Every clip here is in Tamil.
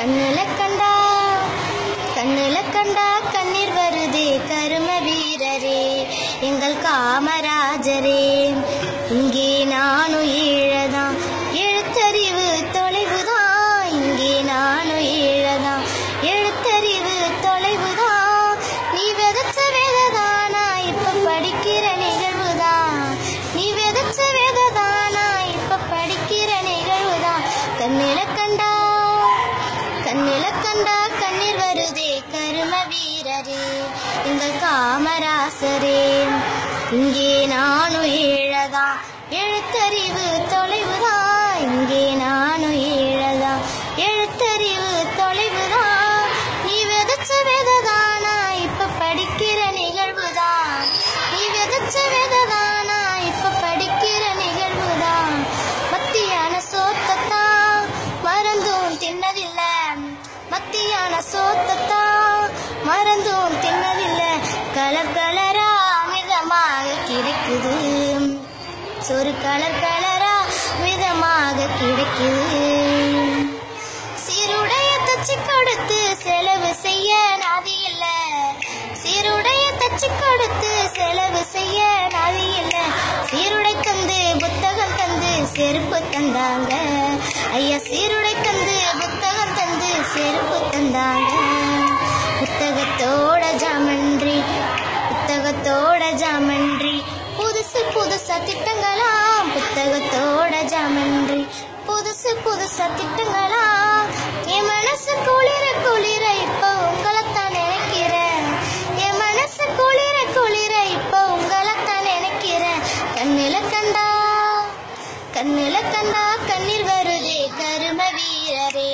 கண்ணுல கண்டா கண்ணீர் வருதே கரும வீரரே எங்கள் காமராஜரே. இங்கே நானும் ஈழதான், எழுத்தறிவு தொலைவுதான். இங்கே நானும் ஈழதான், எழுத்தறிவு தொலைவுதான். நீ விதைச்ச வேததானா இப்ப படிக்கிற நிகழ்வுதான். நீ விதைச்ச வேததானா இப்ப படிக்கிற நிகழ்வுதான். கண்ணுல கண்டா கண்ணீர் வருதே கரும வீரரே எங்கள் காமராசரே. இங்கே நானும் ஈழதான், எழுத்தறிவு தொலைவுதான். இங்கே நானும் ஈழதான், எழுத்தறிவு தொலைவுதான். நீ விதைச்ச வேததானா இப்ப படிக்கிற நிகழ்வுதான். நீ விதைச்ச வேததானா இப்ப படிக்கிற நிகழ்வுதான். மத்தியான சோத்தத்தான் மறந்தும் தின்னதில்லை, மத்தியான சோத்தத்தான் மறந்தும் தின்னதில்லை. கலர் கலரா மிதமாக கிடைக்குது, சொரு கலர் கலரா மிதமாக கிடைக்குது. சீருடைய தச்சு கொடுத்து செலவு செய்ய நாதி இல்ல, சீருடைய தச்சு கொடுத்து செலவு செய்ய நாதி இல்ல. சீருடை தந்து புத்தகம் தந்து செருப்பு தந்தாங்க ஐயா, சீருடை தந்து புத்தகம் தந்து செருப்பு தந்தாங்க. புத்தகத்தோட ஜாமன்றி, புத்தகத்தோட ஜாமன்றி, புதுசு புதுசா திட்டங்களாம். புத்தகத்தோட ஜாமன்றி, புதுசு புதுசா திட்டங்களாம். என் மனசு குளிர குளிர இப்ப உங்களைத்தான் நினைக்கிறேன். என் மனசு குளிர குளிர இப்ப உங்களைத்தான் நினைக்கிறேன். கண்ணுல கண்டா கண்ணீர் வருதே கரும வீரரே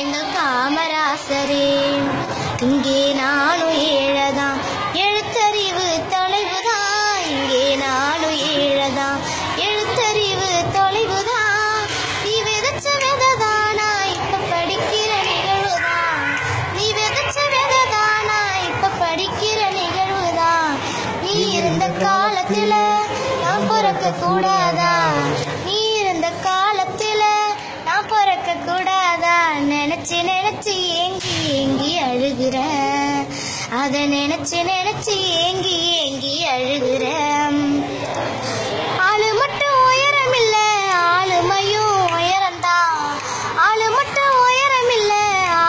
எங்கள் காமராசரே. இங்கே நானும் ஈழதான், எழுத்தறிவு தொலைவுதான். இங்கே நானும் ஈழதான், எழுத்தறிவு தொலைவுதான். நீ விதைச்ச வேததானா இப்ப படிக்கிற நிகழ்வுதான். நீ விதைச்ச வேததானா இப்ப படிக்கிற நிகழ்வுதான். நீ இருந்த காலத்துல நான் பிறக்க கூடாதா, நீ இருந்த காலத்துல நான் பிறக்க கூடாதா. நினைச்சு நினைச்சு ஏங்கி ஏங்கி அழுகுற, அத நினைச்சு நினைச்சு ஏங்கி ஏங்கி அழுகுற. ஆளு மட்டும் உயரம் இல்ல, ஆளுமையும் உயரம்தான். ஆளு மட்டும் உயரம் இல்ல,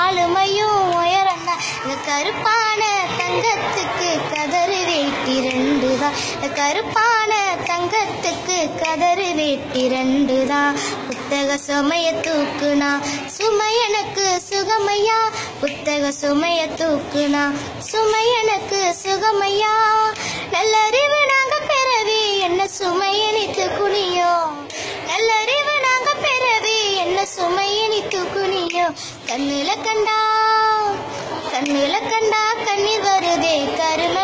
ஆளுமையும் உயரம்தான். இந்த கருப்பான தங்கத்துக்கு கதறு வேட்டி ரெண்டுதான், கருப்பான தங்கத்துக்கு கதறு வேட்டி ரெண்டுதான். புத்தக சுமைய தூக்குனா சுமை எனக்கு சுகமையா, புத்தக சுமைய தூக்குனா சுமை எனக்கு சுகமையா. நல்லறிவு நாங்க பெறவே என்ன சுமையனி தூக்குனியோ, நல்லறிவு நாங்க பெறவே என்ன சுமையனி தூக்குனியோ. கண்ணுல கண்டா கண்ணீர் வருதே கரும